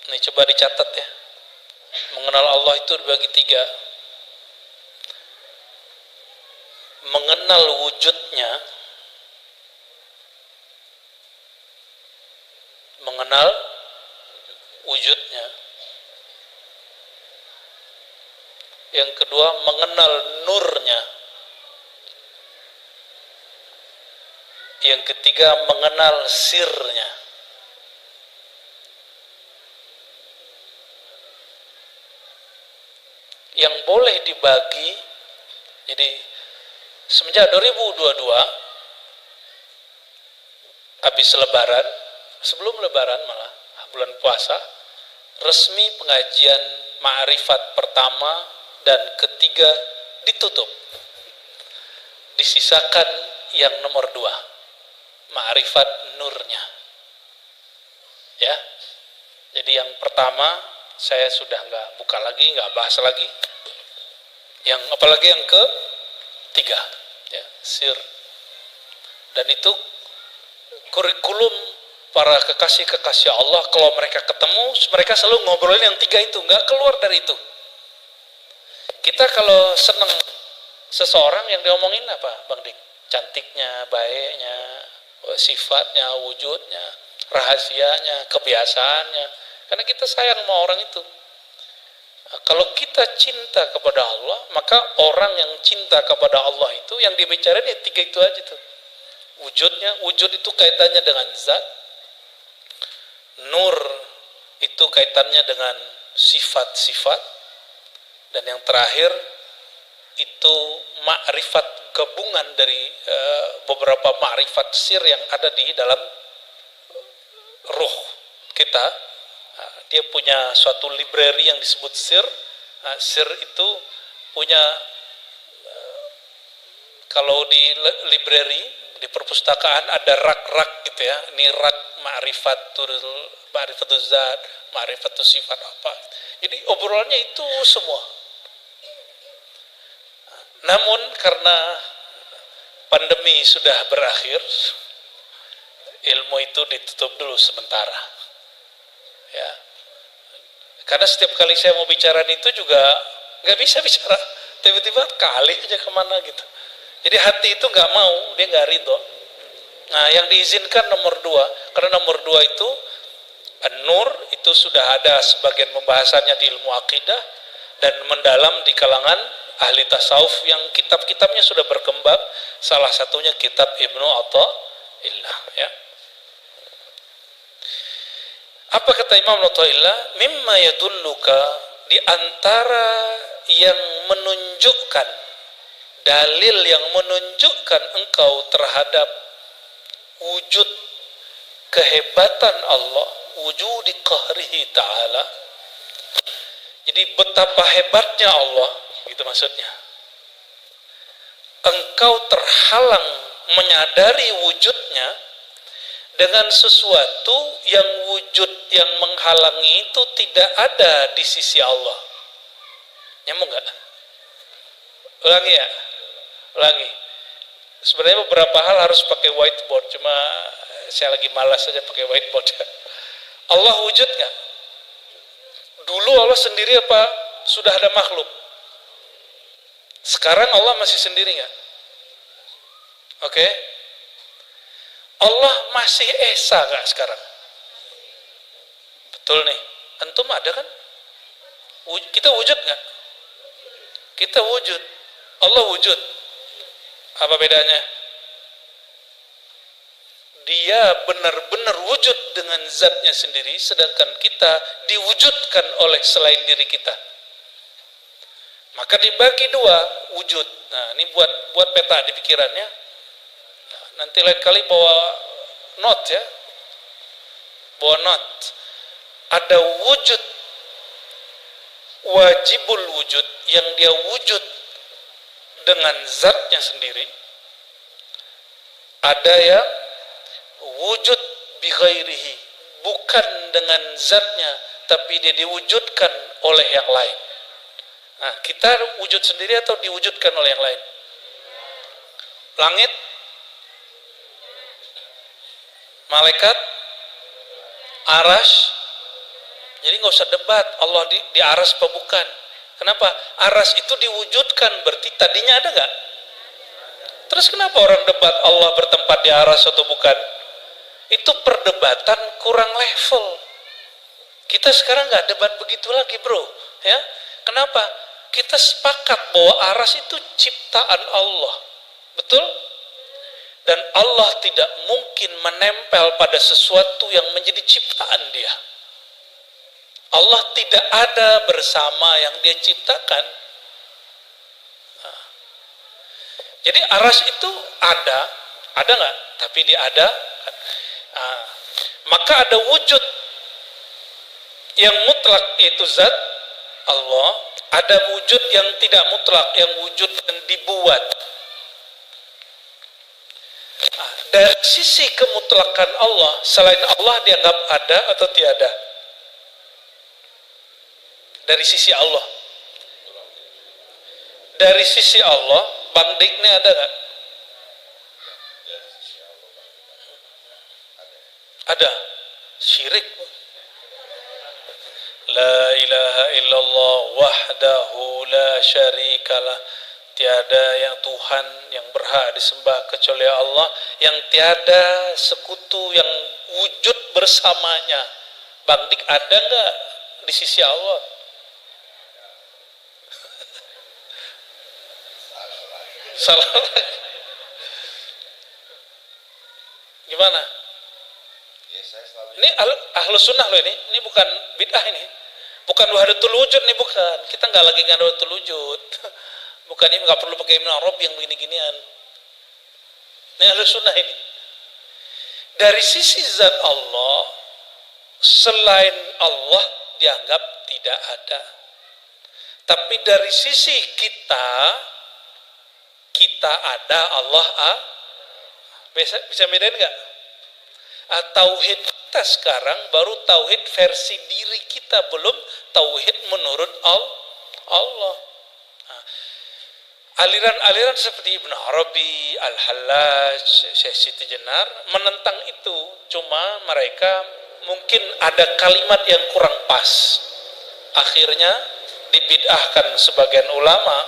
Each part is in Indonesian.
Ini coba dicatat ya. Mengenal Allah itu dibagi tiga. Mengenal wujudnya, mengenal wujudnya. Yang kedua, mengenal nurnya. Yang ketiga, mengenal sirnya. Yang boleh dibagi, jadi semenjak 2022 habis lebaran, sebelum lebaran malah bulan puasa, resmi pengajian ma'rifat pertama dan ketiga ditutup. Disisakan yang nomor 2, ma'rifat nurnya. Ya. Jadi yang pertama saya sudah nggak buka lagi, nggak bahas lagi. Yang apalagi yang ketiga, ya, sir. Dan itu kurikulum para kekasih-kekasih Allah, kalau mereka ketemu, mereka selalu ngobrolin yang tiga itu, nggak keluar dari itu. Kita kalau seneng seseorang yang diomongin apa, Bang Dik? Cantiknya, baiknya, sifatnya, wujudnya, rahasianya, kebiasaannya. Karena kita sayang sama orang itu. Nah, kalau kita cinta kepada Allah, maka orang yang cinta kepada Allah itu yang dibicarain ya tiga itu aja tuh. Wujudnya, wujud itu kaitannya dengan zat. Nur itu kaitannya dengan sifat-sifat. Dan yang terakhir itu ma'rifat, gabungan dari beberapa ma'rifat sir yang ada di dalam ruh kita. Dia punya suatu library yang disebut sir. Sir itu punya, kalau di library, di perpustakaan ada rak-rak gitu ya. Ini rak ma'rifatul zat, ma'rifatul sifat apa. Jadi obrolannya itu semua. Namun karena pandemi sudah berakhir, ilmu itu ditutup dulu sementara. Ya. Karena setiap kali saya mau bicara itu juga nggak bisa bicara, tiba-tiba kali aja kemana gitu. Jadi hati itu nggak mau, dia nggak ridho. Nah, yang diizinkan nomor 2, karena nomor 2 itu An-Nur itu sudah ada sebagian pembahasannya di ilmu akidah dan mendalam di kalangan ahli tasawuf yang kitab-kitabnya sudah berkembang. Salah satunya kitab Ibnu Athaillah, ya. Apa kata Imam Athaillah? Mimma yadulluka, di antara yang menunjukkan, dalil yang menunjukkan engkau terhadap wujud kehebatan Allah, wujudi qahrihi ta'ala. Jadi betapa hebatnya Allah, gitu maksudnya. Engkau terhalang menyadari wujudnya dengan sesuatu yang wujud yang menghalangi itu tidak ada di sisi Allah. Nyambung nggak? Ulangi ya? Ulangi. Sebenarnya beberapa hal harus pakai whiteboard, cuma saya lagi malas saja pakai whiteboard. Allah wujud nggak? Dulu Allah sendiri apa sudah ada makhluk? Sekarang Allah masih sendiri nggak? Oke? Allah masih esa nggak sekarang? Betul nih. Antum ada kan? Kita wujud nggak? Kita wujud. Allah wujud. Apa bedanya? Dia benar-benar wujud dengan zatnya sendiri, sedangkan kita diwujudkan oleh selain diri kita. Maka dibagi dua wujud. Nah, ini buat peta di pikirannya. Nah, nanti lain kali bawa note ya. Bawa note. Ada wujud wajibul wujud yang dia wujud dengan zatnya sendiri. Ada yang wujud bi ghairihi, bukan dengan zatnya, tapi dia diwujudkan oleh yang lain. Nah, kita wujud sendiri atau diwujudkan oleh yang lain? Langit, malaikat, arasy, Jadi nggak usah debat Allah di aras apa bukan. Kenapa? Aras itu diwujudkan, berarti tadinya ada nggak? Terus kenapa orang debat Allah bertempat di aras atau bukan? Itu perdebatan kurang level. Kita sekarang nggak debat begitu lagi, bro. Ya, kenapa? Kita sepakat bahwa aras itu ciptaan Allah, betul? Dan Allah tidak mungkin menempel pada sesuatu yang menjadi ciptaan Dia. Allah tidak ada bersama yang Dia ciptakan. Nah, jadi aras itu ada nggak? Tapi Dia ada. Nah, maka ada wujud yang mutlak, yaitu zat Allah. Ada wujud yang tidak mutlak, yang wujud yang dibuat. Nah, dari sisi kemutlakan Allah, selain Allah dianggap ada atau tiada? Dari sisi Allah. Dari sisi Allah, Bang Dik ini ada nggak? Ada. Syirik. La ilaha illallah wahdahu la syarikalah. Tiada yang Tuhan yang berhak disembah kecuali Allah, yang tiada sekutu yang wujud bersamanya. Bang Dik ada nggak di sisi Allah? Salah lagi. Gimana? Ini ahlus sunnah loh ini bukan bid'ah ini. Bukan wahdatul wujud nih, bukan. Kita nggak lagi wahdatul wujud. Bukan, ini nggak perlu pakai Ibnu Arabi yang begini-ginian. Ini ahlus sunnah ini. Dari sisi zat Allah, selain Allah dianggap tidak ada. Tapi dari sisi kita ada, Allah bisa bedain nggak? Tauhid kita sekarang baru tauhid versi diri kita, belum tauhid menurut Allah. Aliran-aliran seperti Ibnu Arabi, Al-Hallaj, Syekh Siti Jenar menentang itu. Cuma mereka mungkin ada kalimat yang kurang pas. Akhirnya dibid'ahkan sebagian ulama,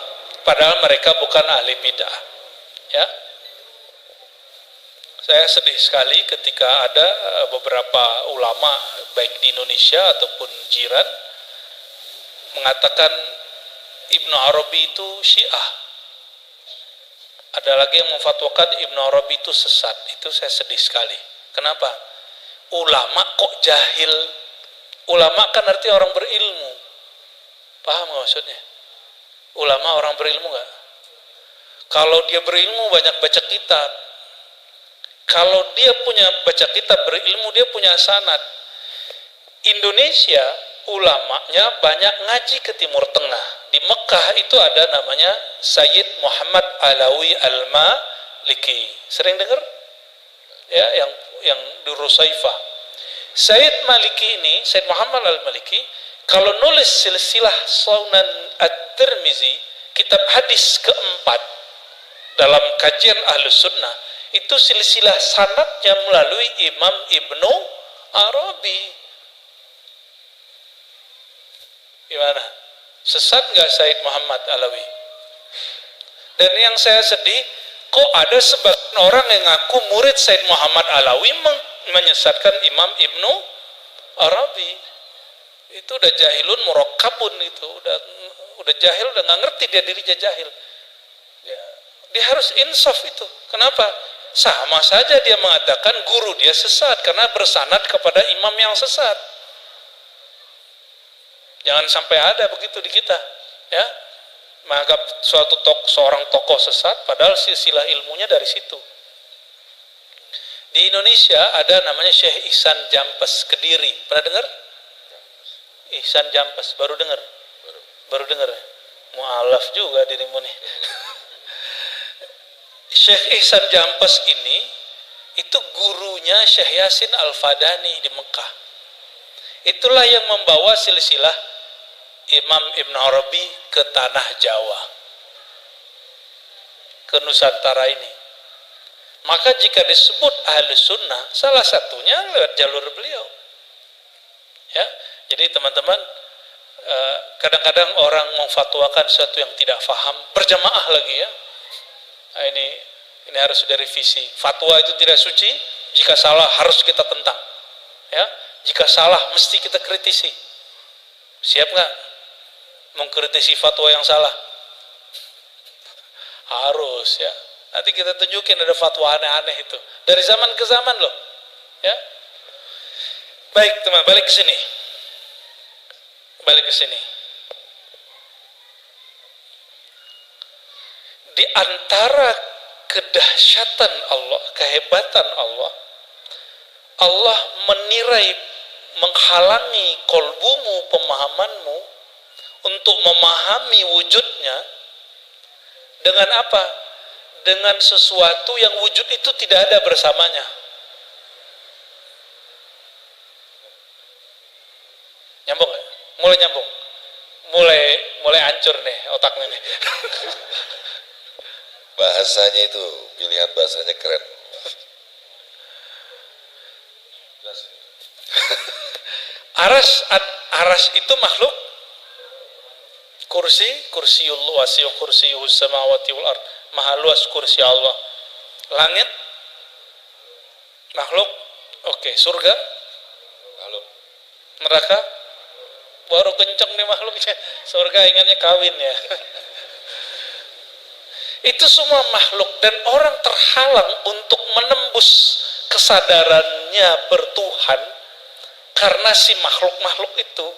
padahal mereka bukan ahli bid'ah. Ya. Saya sedih sekali ketika ada beberapa ulama baik di Indonesia ataupun jiran mengatakan Ibnu Arabi itu Syiah. Ada lagi yang memfatwakan Ibnu Arabi itu sesat. Itu saya sedih sekali. Kenapa? Ulama kok jahil? Ulama kan artinya orang berilmu. Paham nggak maksudnya? Ulama orang berilmu nggak? Kalau dia berilmu banyak baca kitab. Kalau dia punya baca kitab berilmu, dia punya sanad. Indonesia ulamanya banyak ngaji ke Timur Tengah. Di Mekah itu ada namanya Sayyid Muhammad Alawi Al-Maliki. Sering dengar? Ya, yang di Rusaifah. Sayyid Maliki ini, Sayyid Muhammad Al-Maliki, kalau nulis silsilah Sunan At-Tirmizi, kitab hadis keempat dalam kajian Ahlus Sunnah, itu silsilah sanadnya melalui Imam Ibnu Arabi. Gimana? Sesat nggak Said Muhammad Alawi? Dan yang saya sedih, kok ada sebagian orang yang ngaku murid Said Muhammad Alawi menyesatkan Imam Ibnu Arabi. Itu udah jahilun murakkabun, itu udah jahil, udah nggak ngerti dia dirinya jahil. Dia harus insaf itu. Kenapa? Sama saja dia mengatakan guru dia sesat karena bersanad kepada imam yang sesat. Jangan sampai ada begitu di kita, ya. Menganggap seorang tokoh sesat padahal silsilah ilmunya dari situ. Di Indonesia ada namanya Syekh Ihsan Jampes Kediri. Pernah dengar? Ihsan Jampes, baru dengar? Baru dengar. Mu'alaf juga dirimu nih. Syekh Ihsan Jampes ini itu gurunya Syekh Yasin Al-Fadani di Mekah. Itulah yang membawa silsilah Imam Ibn Arabi ke tanah Jawa, ke Nusantara ini. Maka jika disebut ahli sunnah, salah satunya lewat jalur beliau. Ya, Jadi teman-teman, kadang-kadang orang memfatwakan sesuatu yang tidak faham, berjamaah lagi ya. Nah, ini harus direvisi. Fatwa itu tidak suci, jika salah harus kita tentang. Ya, jika salah mesti kita kritisi. Siap nggak mengkritisi fatwa yang salah? Harus ya. Nanti kita tunjukin ada fatwa aneh-aneh itu dari zaman ke zaman loh. Ya. Baik teman, balik ke sini. Balik ke sini. Di antara kedahsyatan Allah, kehebatan Allah, Allah menirai, menghalangi kolbumu, pemahamanmu untuk memahami wujudnya dengan apa? Dengan sesuatu yang wujud itu tidak ada bersamanya. Nyambung gak? Mulai nyambung. Mulai hancur nih otaknya nih. Bahasanya itu, pilihan bahasanya keren. Aras itu makhluk. Kursiullah wasi'u kursiyuhus samawati wal ard. Maha luas kursi Allah. Langit makhluk. Oke, surga makhluk. Neraka baru kenceng nih makhluknya. Surga ingatnya kawin ya. Itu semua makhluk dan orang terhalang untuk menembus kesadarannya bertuhan karena si makhluk-makhluk itu.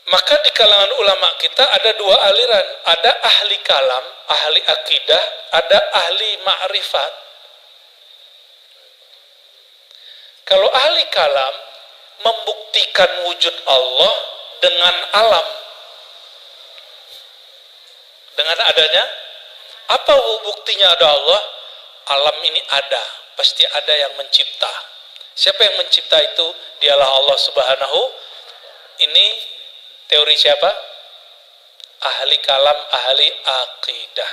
Maka di kalangan ulama kita ada dua aliran, ada ahli kalam, ahli akidah, ada ahli ma'rifat. Kalau ahli kalam membuktikan wujud Allah dengan alam, dengan adanya, apa buktinya ada Allah? Alam ini ada, pasti ada yang mencipta. Siapa yang mencipta itu? Dialah Allah Subhanahu. Ini teori siapa? Ahli kalam, ahli akidah.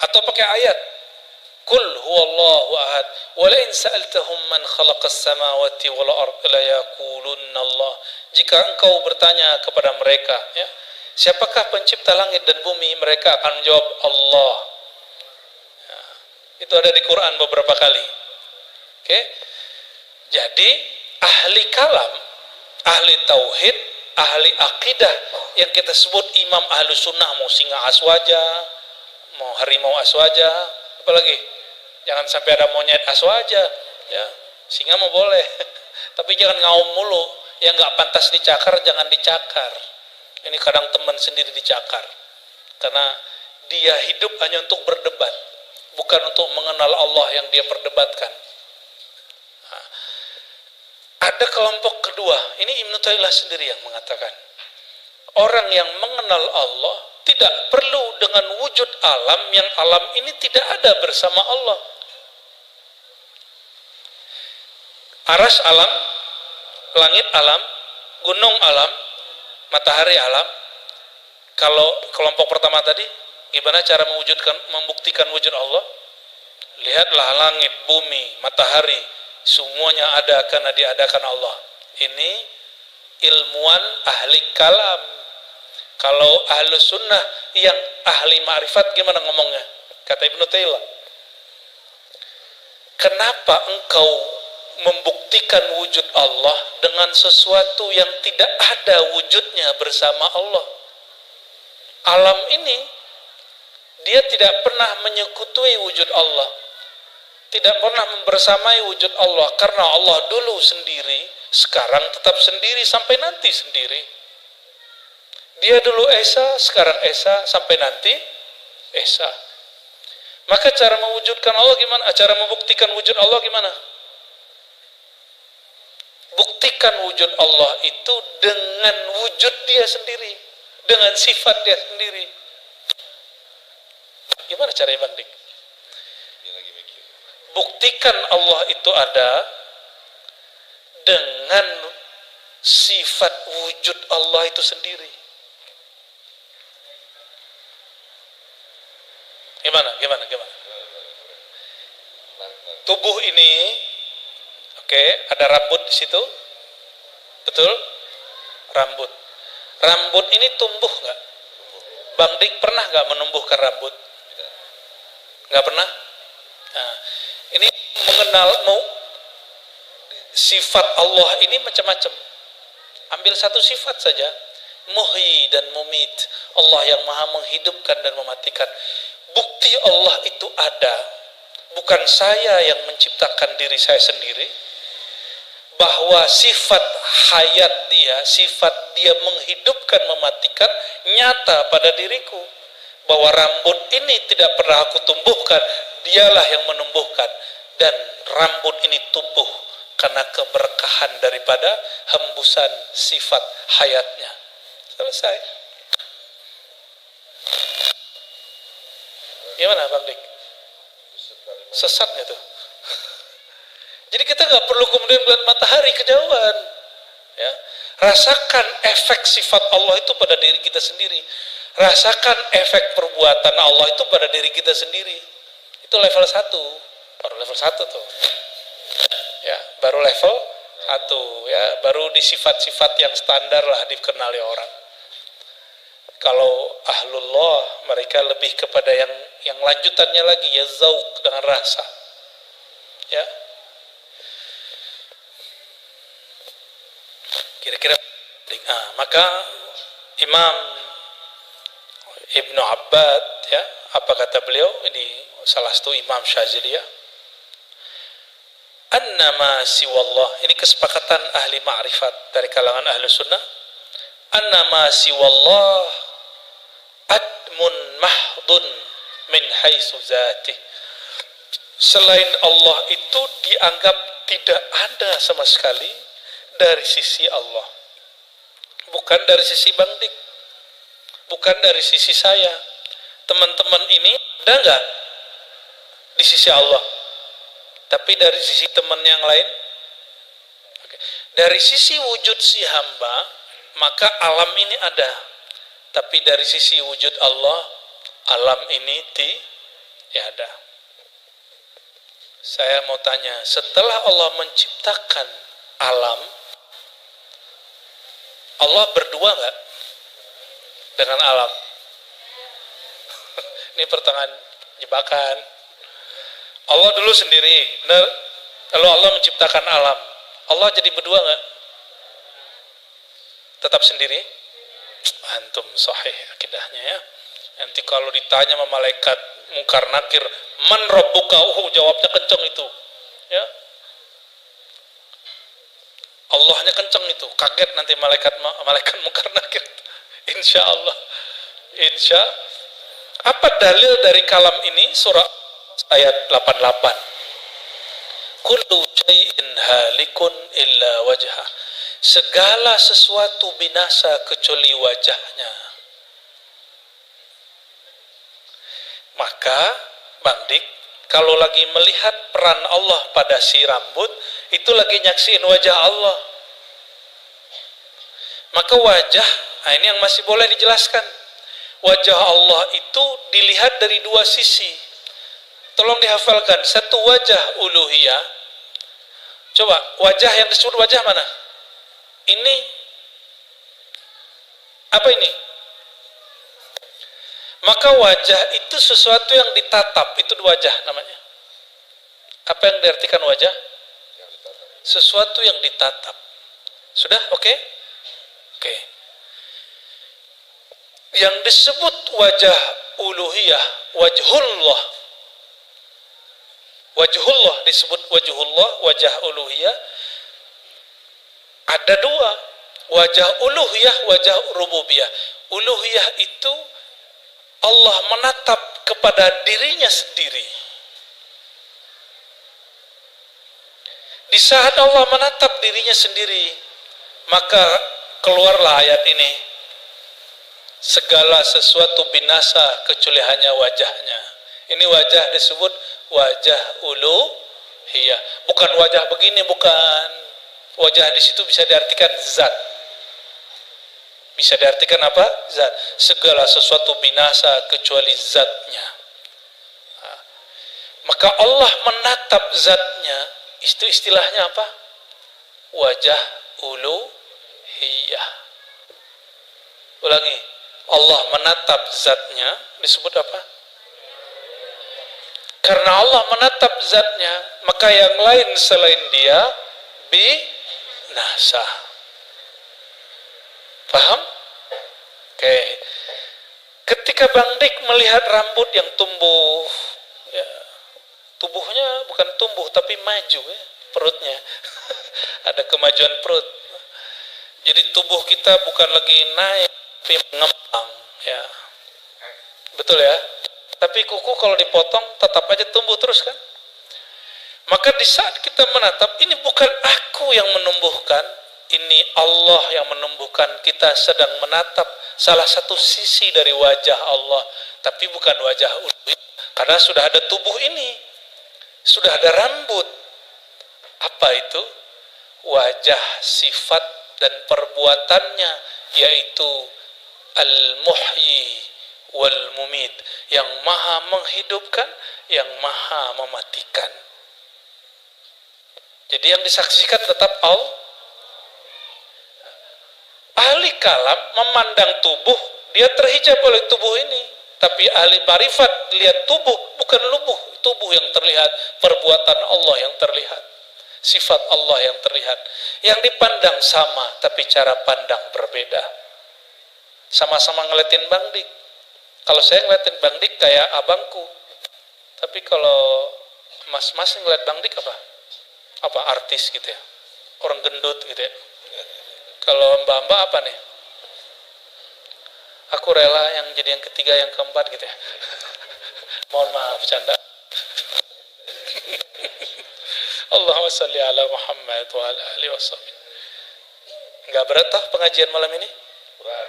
Atau pakai ayat, Qul huwallahu ahad, wa la in sa'altahum man khalaqas samawati wal arda la yaqulunna Allah. Jika engkau bertanya kepada mereka, ya, siapakah pencipta langit dan bumi? Mereka akan menjawab Allah. Ya, itu ada di Quran beberapa kali. Oke. Jadi ahli kalam, ahli tauhid, ahli akidah yang kita sebut imam ahlu sunnah, mau singa aswaja, mau harimau aswaja, apalagi jangan sampai ada monyet aswaja, ya singa mau boleh, tapi jangan ngaum mulu, yang nggak pantas dicakar jangan dicakar. Ini kadang teman sendiri dicakar, karena dia hidup hanya untuk berdebat, bukan untuk mengenal Allah yang dia perdebatkan. Nah, ada kelompok kedua, ini Ibnu Taimiyah sendiri yang mengatakan, orang yang mengenal Allah tidak perlu dengan wujud alam, yang alam ini tidak ada bersama Allah. Aras alam, langit alam, gunung alam, matahari alam. Kalau kelompok pertama tadi, gimana cara membuktikan wujud Allah? Lihatlah langit, bumi, matahari, semuanya ada karena diadakan Allah. Ini ilmuwan ahli kalam. Kalau ahlu sunnah yang ahli ma'rifat gimana ngomongnya? Kata Ibnu Taimiyah, kenapa engkau membuktikan wujud Allah dengan sesuatu yang tidak ada wujudnya bersama Allah? Alam ini dia tidak pernah menyekutui wujud Allah, tidak pernah membersamai wujud Allah, karena Allah dulu sendiri, sekarang tetap sendiri, sampai nanti sendiri. Dia dulu Esa, sekarang Esa, sampai nanti Esa. Maka cara mewujudkan Allah gimana? Cara membuktikan wujud Allah gimana? Buktikan wujud Allah itu dengan wujud dia sendiri, dengan sifat dia sendiri. Gimana caranya Bang Dik? Buktikan Allah itu ada dengan sifat wujud Allah itu sendiri. Gimana? Tubuh ini Oke, ada rambut di situ. Betul? Rambut. Rambut ini tumbuh nggak? Bang Dik pernah nggak menumbuhkan rambut? Nggak pernah? Nah, ini mengenal sifat Allah ini macam-macam. Ambil satu sifat saja. Muhyi dan mumit. Allah yang maha menghidupkan dan mematikan. Bukti Allah itu ada. Bukan saya yang menciptakan diri saya sendiri. Bahwa sifat hayat dia, sifat dia menghidupkan, mematikan, nyata pada diriku. Bahwa rambut ini tidak pernah aku tumbuhkan, dialah yang menumbuhkan. Dan rambut ini tumbuh karena keberkahan daripada hembusan sifat hayatnya. Selesai. Gimana Bang Dik? Sesatnya tuh. Jadi kita nggak perlu kemudian melihat matahari kejauhan. Ya. Rasakan efek sifat Allah itu pada diri kita sendiri. Rasakan efek perbuatan Allah itu pada diri kita sendiri. Itu level 1. Baru level 1 tuh. Ya, baru level 1 ya, baru di sifat-sifat yang standar lah dikenali orang. Kalau ahlullah mereka lebih kepada yang lanjutannya lagi, ya zauq, dengan rasa. Ya. Kira-kira maka Imam Ibnu Abbad ya, apa kata beliau? Ini salah satu Imam Syaziliyah. Annama siwallah, ini kesepakatan ahli ma'rifat dari kalangan ahli sunnah. Annama siwallah admun mahdun min haitsu zatih. Selain Allah itu dianggap tidak ada sama sekali dari sisi Allah. Bukan dari sisi Bang Dik, bukan dari sisi saya. Teman-teman ini ada nggak di sisi Allah? Tapi dari sisi teman yang lain, dari sisi wujud si hamba, maka alam ini ada. Tapi dari sisi wujud Allah, alam ini tiada. Saya mau tanya, setelah Allah menciptakan alam, Allah berdua nggak dengan alam? Ini pertanyaan jebakan. Allah dulu sendiri, benar? Lalu Allah menciptakan alam. Allah jadi berdua nggak? Tetap sendiri? Antum sahih akidahnya ya. Nanti kalau ditanya sama malaikat mungkar nakir, man rabbuka? Jawabnya kenceng itu. Ya. Allahnya kenceng itu, kaget nanti malaikat mungkar nakir. Insya Allah. Apa dalil dari kalam ini? Surah ayat 88. Kullu syai'in halikun illa wajhah. Segala sesuatu binasa kecuali wajahnya. Maka Bang Dik, kalau lagi melihat peran Allah pada si rambut, itu lagi nyaksiin wajah Allah. Maka wajah, ini yang masih boleh dijelaskan. Wajah Allah itu dilihat dari dua sisi. Tolong dihafalkan, satu wajah uluhiyah. Coba, wajah yang disebut wajah mana? Ini. Apa ini? Maka wajah itu sesuatu yang ditatap, itu wajah namanya. Apa yang diartikan wajah? Sesuatu yang ditatap. Sudah? Oke? Oke. Yang disebut wajah uluhiyah, wajhullah. Wajhullah disebut wajhullah, wajah uluhiyah. Ada dua, wajah uluhiyah, wajah rububiyah. Uluhiyah itu Allah menatap kepada dirinya sendiri. Di saat Allah menatap dirinya sendiri, maka keluarlah ayat ini. Segala sesuatu binasa kecuali hanya wajahnya. Ini wajah disebut wajah uluhiyah. Bukan wajah begini, bukan. Wajah di situ bisa diartikan zat. Bisa diartikan apa? Zat. Segala sesuatu binasa kecuali zatnya. Maka Allah menatap zatnya, itu istilahnya apa? wajah uluhiyah. Ulangi, Allah menatap zatnya disebut apa? Karena Allah menatap zatnya, maka yang lain selain dia binasa. Paham? Oke. Ketika Bang Dik melihat rambut yang tumbuh, ya, tubuhnya bukan tumbuh tapi maju ya, perutnya. Ada kemajuan perut. Jadi tubuh kita bukan lagi naik tapi mengembang, ya. Betul ya? Tapi kuku kalau dipotong tetap aja tumbuh terus kan? Maka di saat kita menatap, ini bukan aku yang menumbuhkan, ini Allah yang menumbuhkan. Kita sedang menatap salah satu sisi dari wajah Allah, tapi bukan wajah uluhiyah. Karena sudah ada tubuh ini, sudah ada rambut. Apa itu? Wajah, sifat dan perbuatannya, yaitu Al-Muhyi wal Mumit, yang maha menghidupkan, yang maha mematikan. Jadi yang disaksikan tetap Allah. Ahli kalam memandang tubuh, dia terhijab oleh tubuh ini. Tapi ahli marifat lihat tubuh, bukan tubuh yang terlihat, perbuatan Allah yang terlihat, sifat Allah yang terlihat. Yang dipandang sama, tapi cara pandang berbeda. Sama-sama ngeliatin Bang Dik. Kalau saya ngeliatin Bang Dik kayak abangku. Tapi kalau mas-mas ngeliat Bang Dik apa? Apa artis gitu ya, orang gendut gitu ya. Kalau mbak-mbak apa nih? Aku rela yang jadi yang ketiga, yang keempat gitu ya. Mohon maaf canda. Allahumma sholli ala Muhammad wa ala alihi wasallam. Enggak berat toh pengajian malam ini? Berat.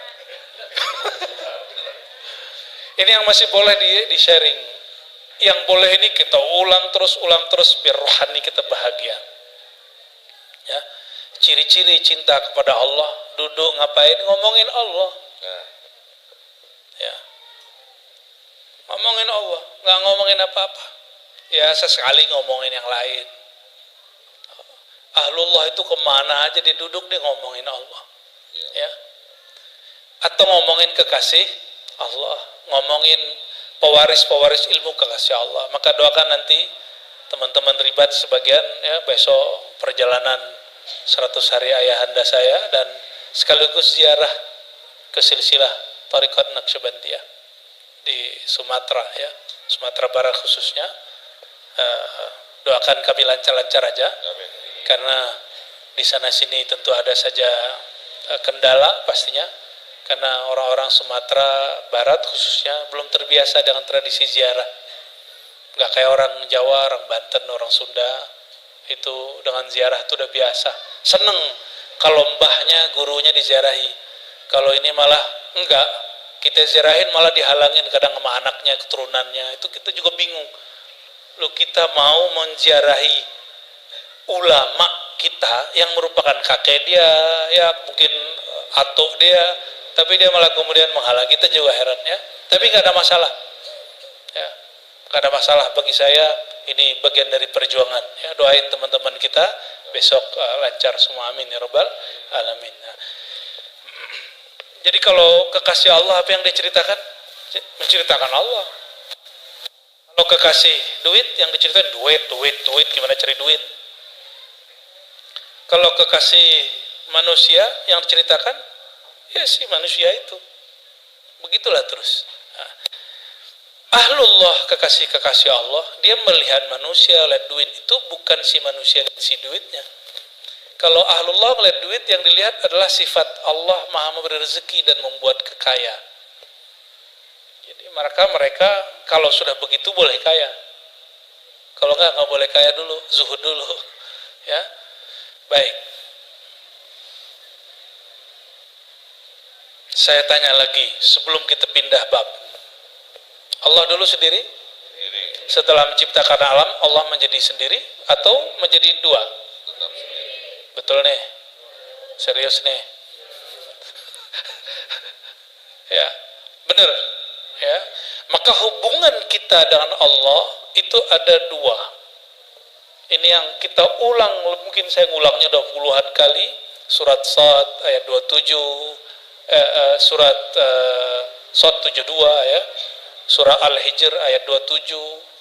Ini yang masih boleh di sharing. Yang boleh ini kita ulang terus biar rohani kita bahagia. Ya, ciri-ciri cinta kepada Allah, duduk ngapain? Ngomongin Allah. Ya, ngomongin Allah, nggak ngomongin apa-apa. Ya, sesekali ngomongin yang lain. Ahlullah itu kemana aja dia duduk, dia ngomongin Allah. Ya, atau ngomongin kekasih Allah, ngomongin pewaris ilmu kekasih Allah. Maka doakan nanti teman-teman ribat sebagian ya, besok perjalanan 100 hari ayahanda saya, dan sekaligus ziarah ke silsilah Tariqat Naqsyabandiyah di Sumatera ya, Sumatera Barat khususnya. Doakan kami lancar-lancar aja. Amin. Karena di sana sini tentu ada saja kendala pastinya, karena orang-orang Sumatera Barat khususnya belum terbiasa dengan tradisi ziarah. Nggak kayak orang Jawa, orang Banten, orang Sunda, itu dengan ziarah itu udah biasa. Seneng kalau mbahnya, gurunya diziarahi. Kalau ini malah enggak, kita ziarahin malah dihalangin kadang sama anaknya, keturunannya. Itu kita juga bingung. Loh, kita mau menziarahi ulama kita yang merupakan kakek dia, ya mungkin atuk dia, tapi dia malah kemudian menghalang. Kita juga heran ya. Tapi nggak ada masalah. Ya, nggak ada masalah bagi saya. Ini bagian dari perjuangan. Ya, doain teman-teman kita besok lancar semua, amin ya rabbal alamin. Nah, jadi kalau kekasih Allah apa yang diceritakan? Menceritakan Allah. Kalau kekasih duit yang diceritakan duit, gimana cari duit? Kalau kekasih manusia yang diceritakan, ya si manusia itu. Begitulah terus. Nah, Ahlullah, kekasih-kekasih Allah, dia melihat manusia, lihat duit itu bukan si manusia dan si duitnya. Kalau Ahlullah melihat duit, yang dilihat adalah sifat Allah maha memberi rezeki dan membuat kekaya. Jadi mereka kalau sudah begitu boleh kaya. Kalau nggak boleh kaya dulu, zuhud dulu. Ya, baik. Saya tanya lagi sebelum kita pindah bab. Allah dulu sendiri? Setelah menciptakan alam, Allah menjadi sendiri atau menjadi dua? Tetap sendiri. Betul nih? Serius nih? Ya, benar. Ya, maka hubungan kita dengan Allah itu ada dua. Ini yang kita ulang, mungkin saya ngulangnya udah puluhan kali. Surat Sad ayat 27, surat Sad 72 ya. Surah Al-Hijr ayat 27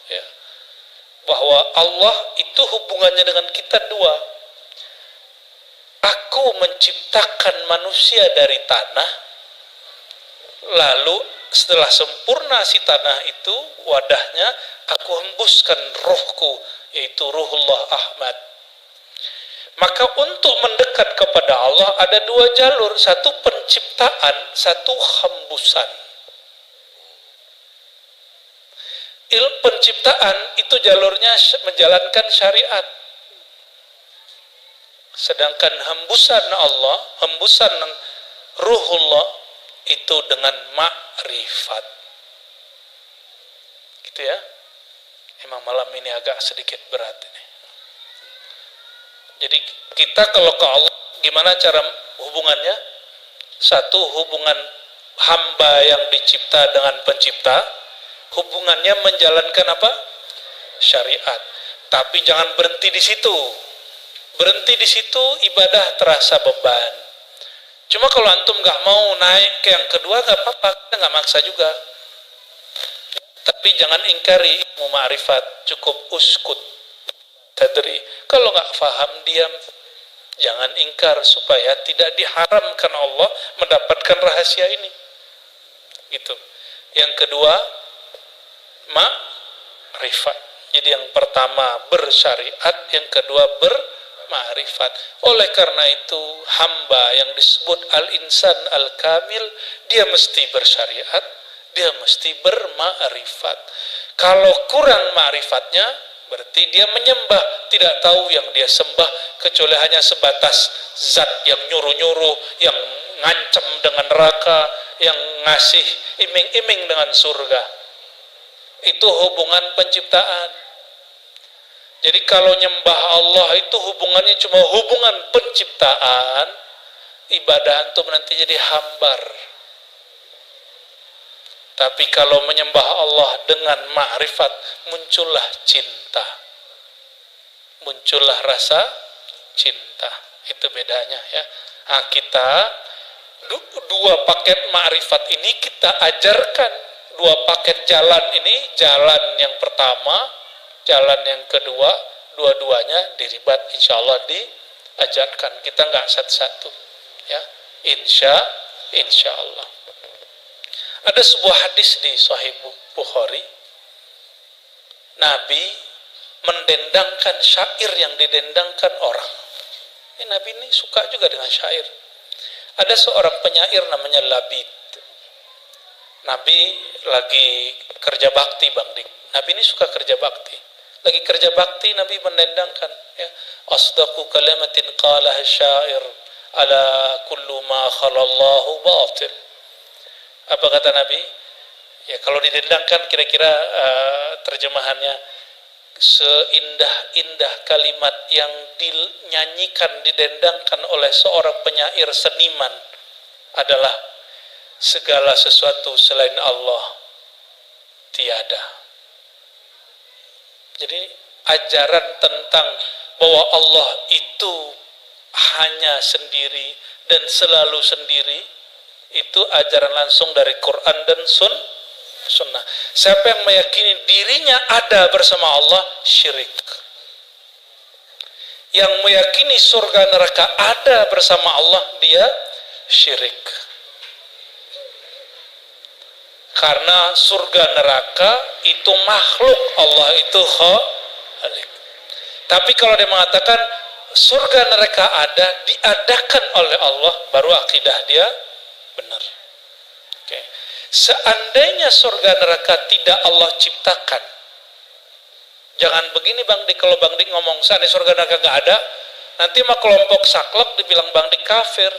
ya. Bahwa Allah itu hubungannya dengan kita dua. Aku menciptakan manusia dari tanah, lalu setelah sempurna si tanah itu wadahnya, aku hembuskan rohku, yaitu Ruhullah Ahmad. Maka untuk mendekat kepada Allah ada dua jalur, satu penciptaan, satu hembusan. Ilmu penciptaan itu jalurnya menjalankan syariat. Sedangkan hembusan Allah, hembusan Ruhullah itu dengan ma'rifat. Gitu ya. Emang malam ini agak sedikit berat ini. Jadi kita kalau ke Allah gimana cara hubungannya? Satu, hubungan hamba yang dicipta dengan pencipta, hubungannya menjalankan apa? Syariat. Tapi jangan berhenti di situ. Berhenti di situ ibadah terasa beban. Cuma kalau antum nggak mau naik ke yang kedua nggak apa-apa, kita nggak maksa juga. Tapi jangan ingkari ilmu ma'rifat, cukup uskut tadri. Kalau nggak faham diam, jangan ingkar supaya tidak diharamkan Allah mendapatkan rahasia ini. Gitu. Yang kedua, ma'rifat. Jadi yang pertama bersyariat, yang kedua berma'rifat. Oleh karena itu hamba yang disebut al-insan al-kamil, dia mesti bersyariat, dia mesti berma'rifat. Kalau kurang ma'rifatnya, berarti dia menyembah, tidak tahu yang dia sembah kecuali hanya sebatas zat yang nyuruh-nyuruh, yang ngancam dengan neraka, yang ngasih iming-iming dengan surga. Itu hubungan penciptaan. Jadi kalau nyembah Allah itu hubungannya cuma hubungan penciptaan, ibadah antum nanti jadi hambar. Tapi kalau menyembah Allah dengan ma'rifat, muncullah cinta. Muncullah rasa cinta. Itu bedanya ya. Nah, kita dua paket ma'rifat ini kita ajarkan. Dua paket jalan ini, jalan yang pertama, jalan yang kedua, dua-duanya diribat insyaallah diajarkan. Kita nggak satu-satu ya. Insyaallah. Ada sebuah hadis di Sahih Bukhari, Nabi mendendangkan syair yang didendangkan orang. Nabi ini suka juga dengan syair. Ada seorang penyair namanya Labid. Nabi lagi kerja bakti, Bang Dik. Nabi ini suka kerja bakti. Lagi kerja bakti, Nabi mendendangkan ya. Asdaqu kalimatin qalaha syair ala kullu ma khalallahu batil. Apa kata Nabi? Ya kalau didendangkan kira-kira terjemahannya, seindah-indah kalimat yang dinyanyikan, didendangkan oleh seorang penyair seniman adalah segala sesuatu selain Allah tiada. Jadi ajaran tentang bahwa Allah itu hanya sendiri dan selalu sendiri, itu ajaran langsung dari Quran dan Sunnah. Siapa yang meyakini dirinya ada bersama Allah, syirik. Yang meyakini surga neraka ada bersama Allah, dia syirik. Karena surga neraka itu makhluk, Allah itu khalik. Tapi kalau dia mengatakan surga neraka ada, diadakan oleh Allah, baru akidah dia benar. Oke. Seandainya surga neraka tidak Allah ciptakan, jangan begini Bang Dik, kalau Bang Dik ngomong seandainya surga neraka nggak ada, nanti mah kelompok saklek dibilang Bang Dik kafir.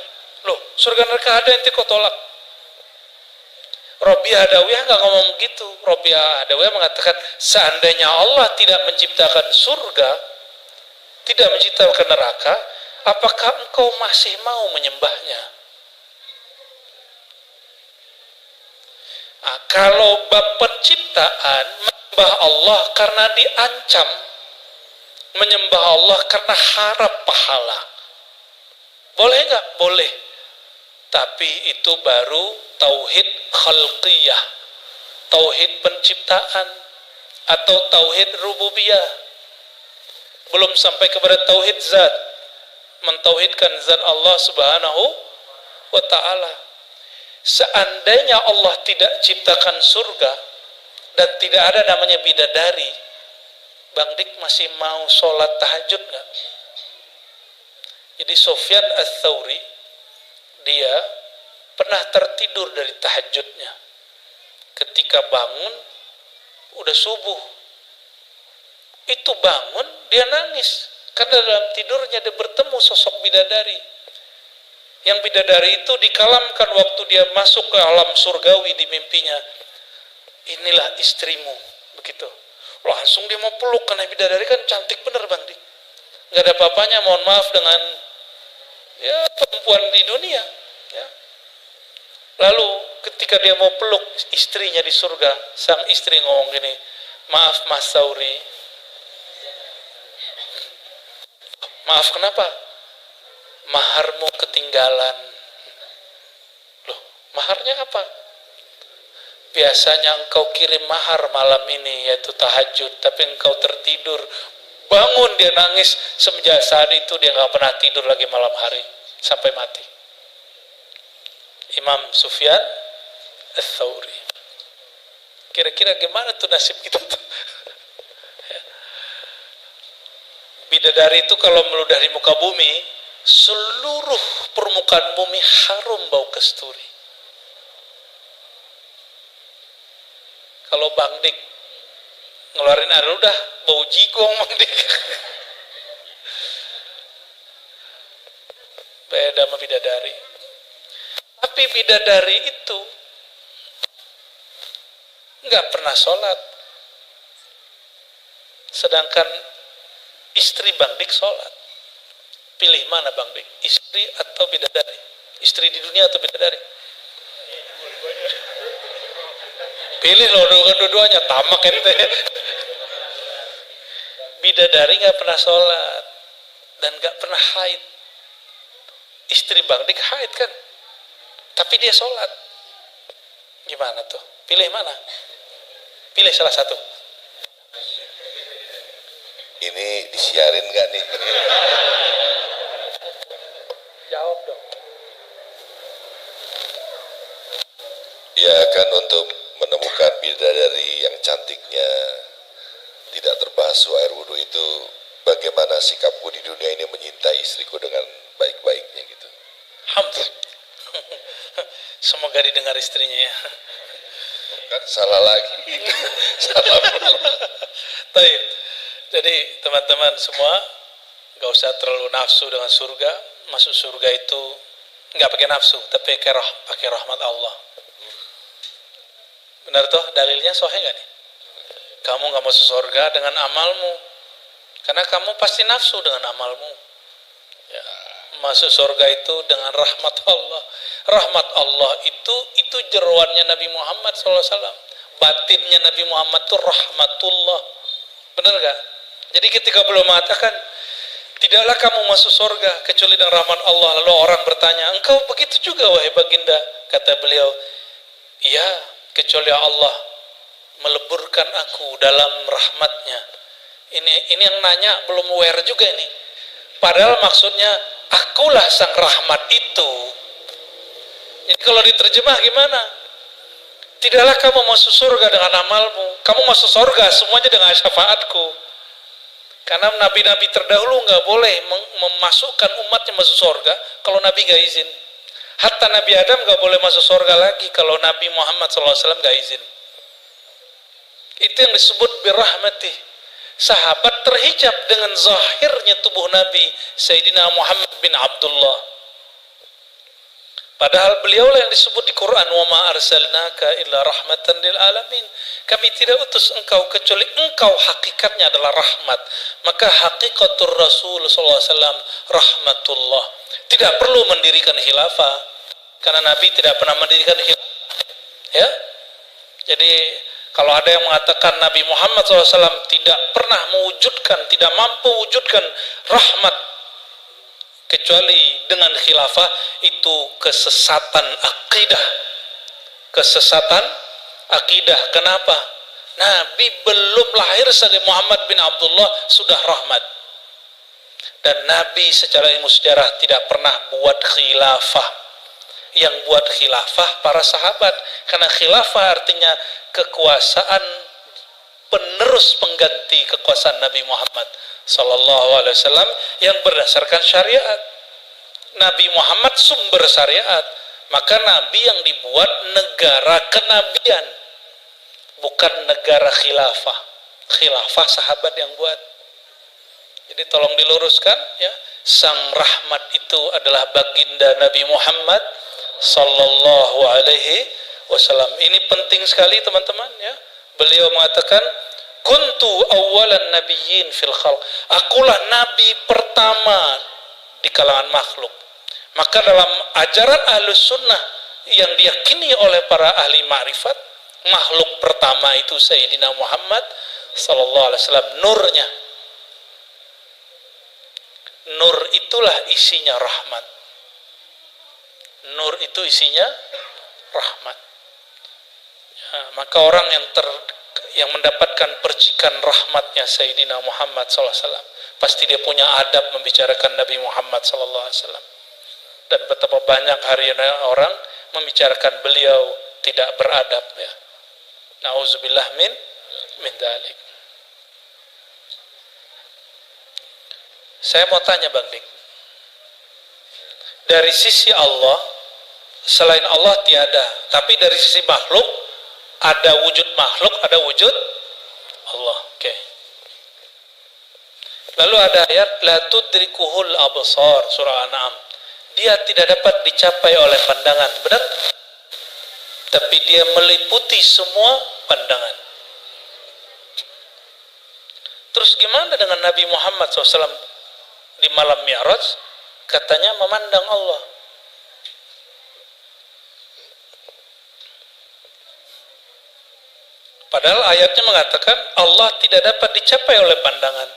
Loh, surga neraka ada, ente kok tolak? Robiah Adawiyah nggak ngomong gitu. Robiah Adawiyah mengatakan seandainya Allah tidak menciptakan surga, tidak menciptakan neraka, apakah engkau masih mau menyembahnya? Nah, kalau bab penciptaan, menyembah Allah karena diancam, menyembah Allah karena harap pahala. Boleh nggak? Boleh. Tapi itu baru tauhid khalqiyah, tauhid penciptaan, atau tauhid rububiyah. Belum sampai kepada tauhid zat, mentauhidkan zat Allah subhanahu wa ta'ala. Seandainya Allah tidak ciptakan surga dan tidak ada namanya bidadari, Bang Dik masih mau sholat tahajud nggak? Jadi Sufyan Ats-Tsauri, dia pernah tertidur dari tahajudnya. Ketika bangun, udah subuh. Itu bangun, dia nangis. Karena dalam tidurnya dia bertemu sosok bidadari. Yang bidadari itu dikalamkan waktu dia masuk ke alam surgawi di mimpinya. Inilah istrimu, begitu. Langsung dia mau peluk, karena bidadari kan cantik bener Bang Dik. Nggak ada apa-apanya, mohon maaf, dengan ya perempuan di dunia. Ya. Lalu ketika dia mau peluk istrinya di surga, sang istri ngomong gini, maaf Mas Sauri. Maaf kenapa? Maharmu ketinggalan. Loh, maharnya apa? Biasanya engkau kirim mahar malam ini, yaitu tahajud, tapi engkau tertidur. Bangun dia nangis. Semenjak saat itu dia gak pernah tidur lagi malam hari sampai mati. Imam Sufyan Ats-Tsauri. Kira-kira gimana tuh nasib kita tuh? Bidadari itu kalau meludah di muka bumi, seluruh permukaan bumi harum bau kasturi. Kalau Bang Dik ngeluarin air ludah, bau jigong Bang Dik. Beda sama bidadari. Tapi bidadari itu nggak pernah sholat. Sedangkan istri Bang Dik sholat. Pilih mana Bang Dik? Istri atau bidadari? Istri di dunia atau bidadari? Pilih loh, dua-duanya, tamak ente. Bidadari nggak pernah sholat dan nggak pernah haid. Istri Bang Dik haid kan? Tapi dia sholat. Gimana tuh? Pilih mana? Pilih salah satu. Ini disiarin nggak nih? Jawab dong. Ya kan, untuk menemukan bidadari yang cantiknya, tidak terbasuh air wudhu itu, bagaimana sikapku di dunia ini menyintai istriku dengan baik-baiknya gitu. Alhamdulillah. Semoga didengar istrinya ya. Kan salah lagi. Salah pula. Taib. Jadi teman-teman semua gak usah terlalu nafsu dengan surga. Masuk surga itu gak pakai nafsu, tapi pakai rahmat Allah. Benar toh? Dalilnya sahih gak nih? Kamu gak masuk surga dengan amalmu, karena kamu pasti nafsu dengan amalmu. Ya. Masuk surga itu dengan rahmat Allah. Rahmat Allah itu jeroannya Nabi Muhammad SAW. Batinnya Nabi Muhammad itu rahmatullah. Benar gak? Jadi ketika beliau mengatakan, tidaklah kamu masuk surga kecuali dengan rahmat Allah. Lalu orang bertanya, engkau begitu juga wahai baginda? Kata beliau, iya, kecuali Allah meleburkan aku dalam rahmatnya. Ini yang nanya belum aware juga ini. Padahal maksudnya, akulah sang rahmat itu. Jadi kalau diterjemah gimana? Tidaklah kamu masuk surga dengan amalmu. Kamu masuk surga semuanya dengan syafaatku. Karena nabi-nabi terdahulu nggak boleh memasukkan umatnya masuk surga kalau Nabi nggak izin. Hatta Nabi Adam nggak boleh masuk surga lagi kalau Nabi Muhammad SAW nggak izin. Itu yang disebut birahmatih. Sahabat terhijab dengan zahirnya tubuh Nabi Sayyidina Muhammad bin Abdullah. Padahal beliaulah yang disebut di Quran, wa ma arsalnaka illa rahmatan lil alamin. Kami tidak utus engkau kecuali engkau hakikatnya adalah rahmat. Maka hakikatur Rasul sallallahu alaihi wasallam rahmatullah. Tidak perlu mendirikan khilafah karena Nabi tidak pernah mendirikan khilafah. Ya. Jadi Kalau ada yang mengatakan Nabi Muhammad SAW tidak pernah mewujudkan, tidak mampu mewujudkan rahmat kecuali dengan khilafah, itu kesesatan akidah. Kesesatan akidah. Kenapa? Nabi belum lahir sebagai Muhammad bin Abdullah sudah rahmat. Dan Nabi secara ilmu sejarah tidak pernah buat khilafah. Yang buat khilafah para sahabat. Karena khilafah artinya kekuasaan penerus pengganti kekuasaan Nabi Muhammad sallallahu alaihi wasallam yang berdasarkan syariat. Nabi Muhammad sumber syariat, maka Nabi yang dibuat negara kenabian, bukan negara khilafah. Khilafah sahabat yang buat. Jadi tolong diluruskan ya, sang rahmat itu adalah baginda Nabi Muhammad sallallahu alaihi wasallam. Ini penting sekali teman-teman ya. Beliau mengatakan, kuntu awwalan nabiyyin fil khalq. Akulah nabi pertama di kalangan makhluk. Maka dalam ajaran Ahlus Sunnah yang diyakini oleh para ahli ma'rifat, makhluk pertama itu Sayyidina Muhammad sallallahu alaihi wasallam, nurnya. Nur itulah isinya rahmat. Nur itu isinya rahmat. Ya, maka orang yang mendapatkan percikan rahmatnya Sayyidina Muhammad SAW, pasti dia punya adab membicarakan Nabi Muhammad SAW. Dan betapa banyak hari ini orang membicarakan beliau tidak beradab ya. Nauzubillah min dzalik. Saya mau tanya Bang Dik, dari sisi Allah, selain Allah tiada, tapi dari sisi makhluk, ada wujud makhluk, ada wujud Allah. Oke. Lalu ada ayat la tudrikuhul absar, surah An'am. Dia tidak dapat dicapai oleh pandangan, benar? Tapi dia meliputi semua pandangan. Terus gimana dengan Nabi Muhammad SAW di malam Mi'raj? Katanya memandang Allah. Padahal ayatnya mengatakan Allah tidak dapat dicapai oleh pandangan.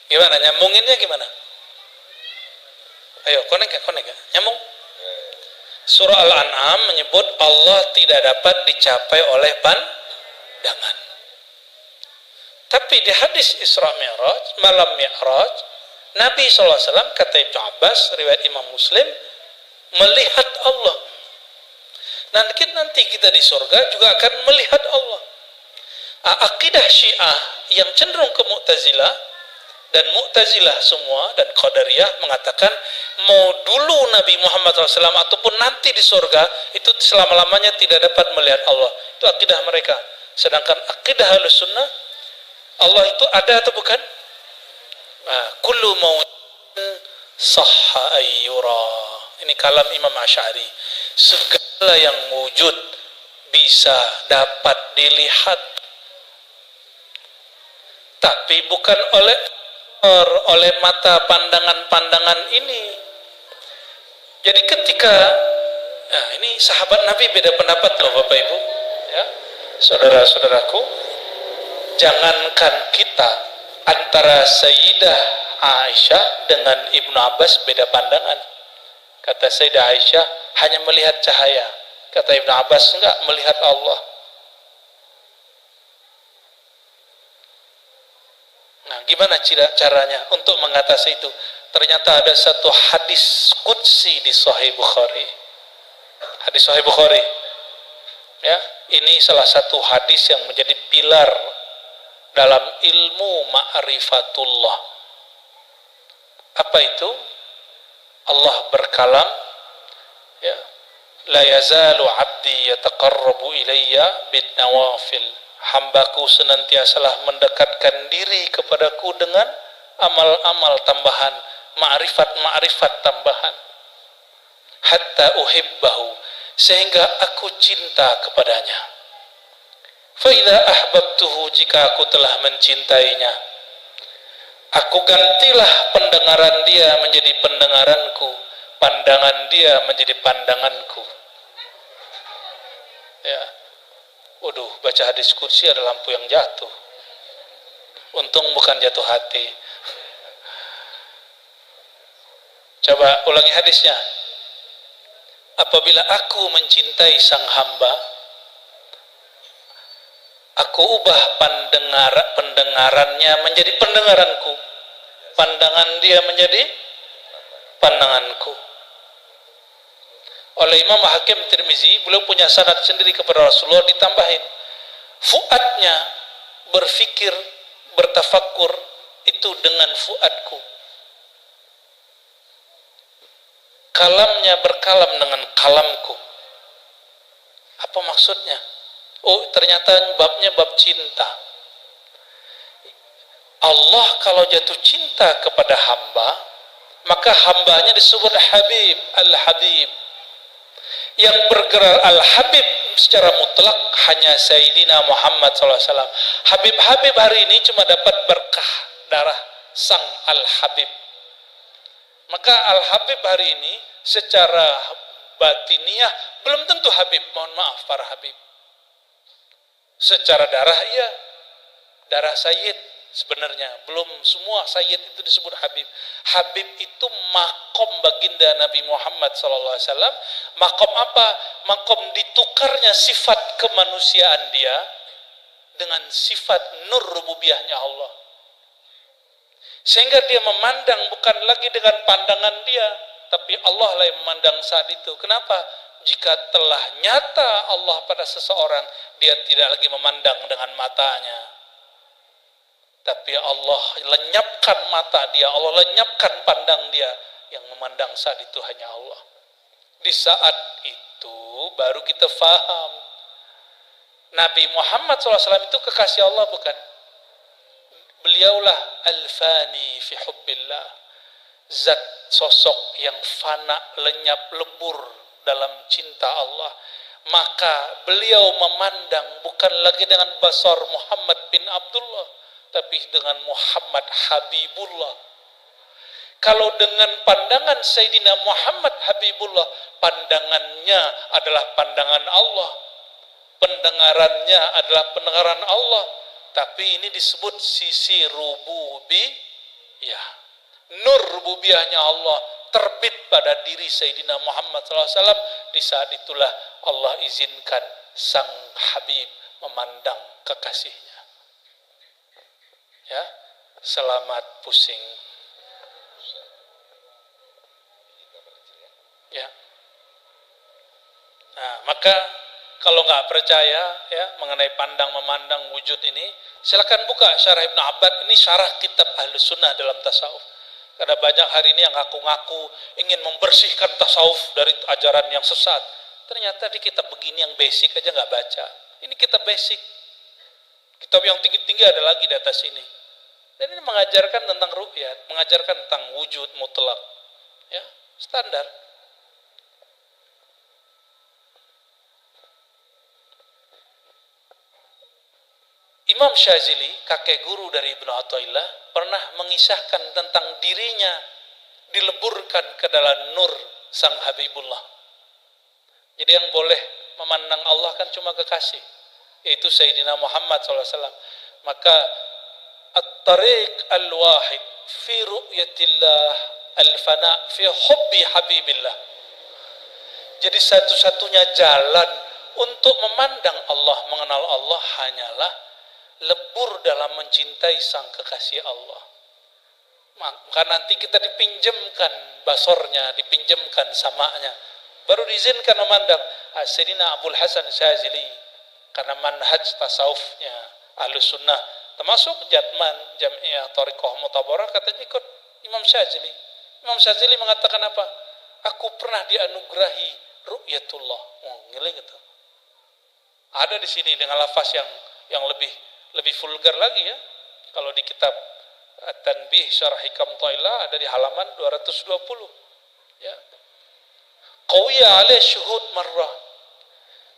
Gimana? Nyambunginnya gimana? Ayo, konek ya? Nyambung? Surah Al-An'am menyebut Allah tidak dapat dicapai oleh pandangan. Tapi di hadis Isra Mi'raj, malam Mi'raj, Nabi SAW, kata Ibnu Abbas, riwayat Imam Muslim, melihat Allah. Nanti kita di surga juga akan melihat Allah. Akidah Syiah yang cenderung ke Mu'tazilah, dan Mu'tazilah semua, dan Qadariyah mengatakan, mau dulu Nabi Muhammad SAW ataupun nanti di surga, itu selama-lamanya tidak dapat melihat Allah. Itu akidah mereka. Sedangkan akidah Ahlus Sunnah, Allah itu ada atau bukan? Kullu mawjudin sahha ayyura. Ini kalam Imam Asy'ari. Segala yang wujud bisa dapat dilihat, tapi bukan oleh mata pandangan ini. Jadi ketika ini sahabat Nabi beda pendapat loh Bapak Ibu ya, saudara-saudaraku. Jangankan kita, antara Sayyidah Aisyah dengan Ibnu Abbas beda pandangan. Kata Sayyidah Aisyah hanya melihat cahaya, kata Ibnu Abbas enggak, melihat Allah. Nah, gimana caranya untuk mengatasi itu? Ternyata ada satu hadis qudsi di Sahih Bukhari. Hadis Sahih Bukhari. Ya, ini salah satu hadis yang menjadi pilar dalam ilmu ma'rifatullah. Apa itu? Allah berkalam, ya, la yazalu 'abdi yataqarrabu ilayya bin nawafil. Hambaku senantiasalah mendekatkan diri kepadaku dengan amal-amal tambahan, ma'rifat tambahan. Hatta uhibbahu, sehingga aku cinta kepadanya. Fa idza ahbabtuhu, jika aku telah mencintainya, aku gantilah pendengaran dia menjadi pendengaranku, pandangan dia menjadi pandanganku. Ya. Waduh, baca hadis kursi ada lampu yang jatuh. Untung bukan jatuh hati. Coba ulangi hadisnya. Apabila aku mencintai sang hamba, aku ubah pendengarannya menjadi pendengaranku, pandangan dia menjadi pandanganku. Oleh Imam Hakim Tirmizi, beliau punya sanad sendiri kepada Rasulullah, ditambahin fuadnya berfikir, bertafakur itu dengan fuadku, kalamnya berkalam dengan kalamku. Apa maksudnya? Oh, ternyata babnya bab cinta. Allah kalau jatuh cinta kepada hamba, maka hambanya disebut Habib, Al-Habib. Yang bergerak Al-Habib secara mutlak hanya Sayyidina Muhammad SAW. Habib-Habib hari ini cuma dapat berkah darah sang Al-Habib. Maka Al-Habib hari ini secara batiniah belum tentu Habib, mohon maaf para Habib. Secara darah iya, darah Sayyid sebenarnya, belum semua Sayyid itu disebut Habib. Habib itu makom baginda Nabi Muhammad SAW. Makom apa? Makom ditukarnya sifat kemanusiaan dia dengan sifat nur rububiyahnya Allah. Sehingga dia memandang bukan lagi dengan pandangan dia, tapi Allah lah yang memandang saat itu. Kenapa? Jika telah nyata Allah pada seseorang, dia tidak lagi memandang dengan matanya, tapi Allah lenyapkan mata dia, Allah lenyapkan pandang dia. Yang memandang saat itu hanya Allah. Di saat itu baru kita faham Nabi Muhammad SAW itu kekasih Allah, bukan? Beliaulah al-fani fi hubbillah, zat sosok yang fana, lenyap, lebur dalam cinta Allah. Maka beliau memandang bukan lagi dengan basar Muhammad bin Abdullah, tapi dengan Muhammad Habibullah. Kalau dengan pandangan Sayyidina Muhammad Habibullah, pandangannya adalah pandangan Allah, pendengarannya adalah pendengaran Allah. Tapi ini disebut sisi rububiyah, nur rububiyahnya Allah terbit pada diri Sayyidina Muhammad SAW. Di saat itulah Allah izinkan sang Habib memandang kekasihnya. Ya, selamat pusing. Ya. Nah, maka kalau nggak percaya ya mengenai pandang memandang wujud ini, silakan buka syarah Ibnu Abbad. Ini syarah kitab Ahlus Sunnah dalam tasawuf. Karena banyak hari ini yang ngaku-ngaku ingin membersihkan tasawuf dari ajaran yang sesat. Ternyata di kitab begini yang basic aja nggak baca. Ini kitab basic. Kitab yang tinggi-tinggi ada lagi di atas ini. Dan ini mengajarkan tentang ru'yat, mengajarkan tentang wujud mutlak. Ya, standar. Imam Syazili, kakek guru dari Ibnu Athaillah, pernah mengisahkan tentang dirinya dileburkan ke dalam nur sang Habibullah. Jadi yang boleh memandang Allah kan cuma kekasih, yaitu Sayyidina Muhammad SAW. Maka at-tariq al-wahid fi ru'yatillah al-fana fi hubbi habibillah. Jadi satu-satunya jalan untuk memandang Allah, mengenal Allah hanyalah lebur dalam mencintai sang kekasih Allah. Maka nanti kita dipinjamkan basornya, dipinjamkan samanya, baru diizinkan memandang. Sayyidina Abul Hasan Syazili, karena manhaj tasawufnya Ahlus Sunnah, termasuk Jatman, Jami'ah, Thariqah, Mutabarah, katanya ikut Imam Syazili. Imam Syazili mengatakan apa? Aku pernah dianugerahi ru'yatullah. Ngiling itu. Ada di sini dengan lafaz yang lebih vulgar lagi ya. Kalau di kitab At-Tanbih Syarah Hikam Thailah ada di halaman 220. Ya. Qawiya alaih syuhud marrah.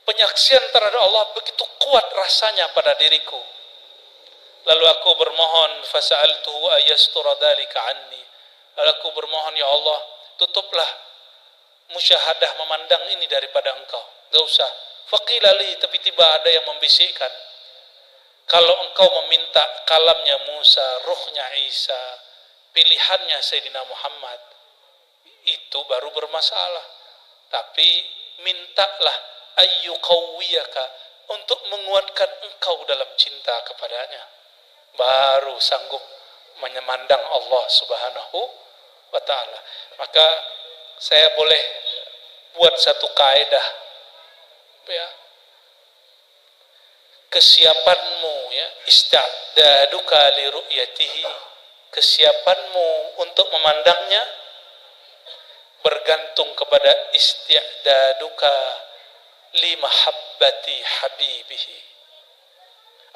Penyaksian terhadap Allah begitu kuat rasanya pada diriku. Lalu aku bermohon, fasa'altuhu ayastura dzalika anni. Lalu aku bermohon, ya Allah, tutuplah musyahadah memandang ini daripada engkau. Enggak usah. Faqila li, tapi tiba ada yang membisikkan, kalau engkau meminta kalamnya Musa, ruhnya Isa, pilihannya Sayyidina Muhammad, itu baru bermasalah. Tapi mintalah ayyukawiyaka, untuk menguatkan engkau dalam cinta kepadanya, baru sanggup menyemandang Allah Subhanahu wa ta'ala. Maka saya boleh buat satu kaedah, ya, kesiapanmu, ya, ista'daduka li ru'yatihi, kesiapanmu untuk memandangnya bergantung kepada isti'daduka li mahabbati habibihi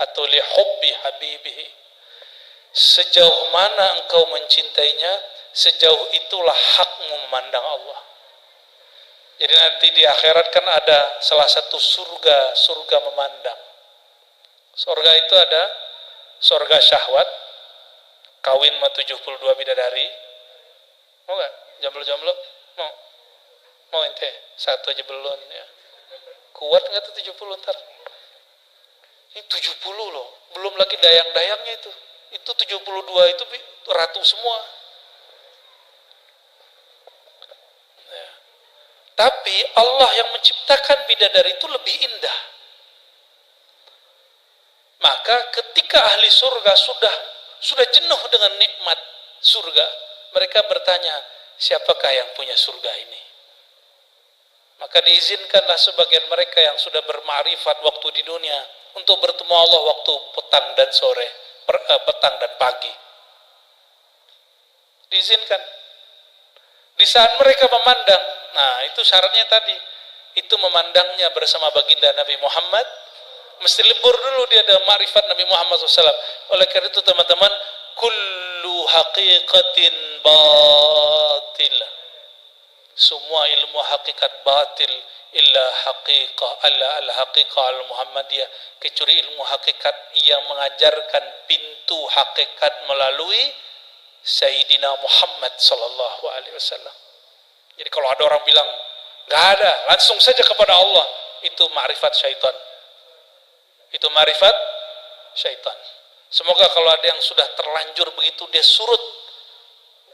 atau li hubbi habibihi. Sejauh mana engkau mencintainya, sejauh itulah hakmu memandang Allah. Jadi nanti di akhirat kan ada salah satu surga memandang. Surga itu ada surga syahwat, kawin sama 72 bidadari. Mau gak? Jomblo-jomblo? Mau ente? Satu aja belum, ya. Kuat gak tuh 70 ntar? Ini 70 loh, belum lagi dayang-dayangnya itu. Itu 72 itu ratu semua. Ya. Tapi Allah yang menciptakan bidadari itu lebih indah. Maka ketika ahli surga sudah jenuh dengan nikmat surga, mereka bertanya, siapakah yang punya surga ini? Maka diizinkanlah sebagian mereka yang sudah bermakrifat waktu di dunia untuk bertemu Allah waktu petang dan sore, petang dan pagi. Diizinkan. Di saat mereka memandang, nah itu syaratnya tadi, itu memandangnya bersama baginda Nabi Muhammad, mesti lebur dulu dia ada makrifat Nabi Muhammad SAW. Oleh karena itu teman-teman, kullu haqiqatin batil, semua ilmu hakikat batil illa haqiqah al-haqiqah al-muhammadiyah, kecuali ilmu hakikat yang mengajarkan pintu hakikat melalui Sayyidina Muhammad sallallahu alaihi wasallam. Jadi kalau ada orang bilang nggak ada, langsung saja kepada Allah, itu ma'rifat syaitan. Itu ma'rifat syaitan. Semoga kalau ada yang sudah terlanjur begitu, dia surut,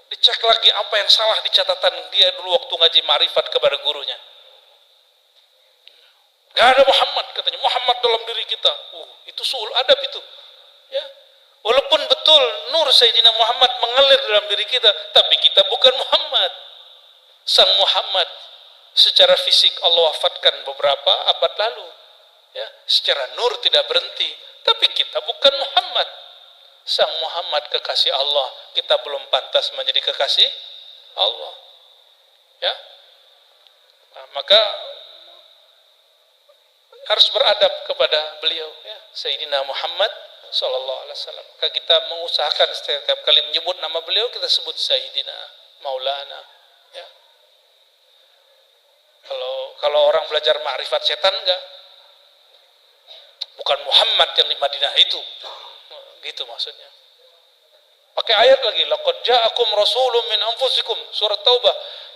dicek lagi apa yang salah di catatan dia dulu waktu ngaji ma'rifat kepada gurunya. Gak ada Muhammad, katanya Muhammad dalam diri kita. Itu suul adab itu, ya. Walaupun betul nur Sayyidina Muhammad mengalir dalam diri kita, tapi kita bukan Muhammad. Sang Muhammad secara fisik Allah wafatkan beberapa abad lalu, ya. Secara nur tidak berhenti, tapi kita bukan Muhammad. Sang Muhammad kekasih Allah, kita belum pantas menjadi kekasih Allah, ya. Nah, maka harus beradab kepada beliau, ya, Sayyidina Muhammad sallallahu alaihi wasallam. Maka kita mengusahakan setiap kali menyebut nama beliau kita sebut Sayyidina, Maulana, ya. Kalau orang belajar ma'rifat setan enggak, bukan Muhammad yang di Madinah itu, gitu maksudnya. Pakai ayat lagi, laqad ja'akum rasulun min anfusikum, surat Taubah,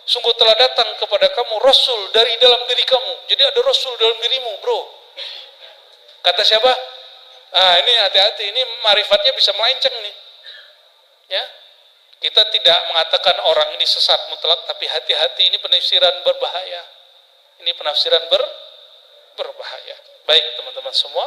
sungguh telah datang kepada kamu rasul dari dalam diri kamu. Jadi ada rasul dalam dirimu, bro. Kata siapa? Ini hati-hati, ini ma'rifatnya bisa melenceng nih, ya. Kita tidak mengatakan orang ini sesat mutlak, tapi hati-hati, ini penafsiran berbahaya. Ini penafsiran berbahaya. Baik teman-teman semua,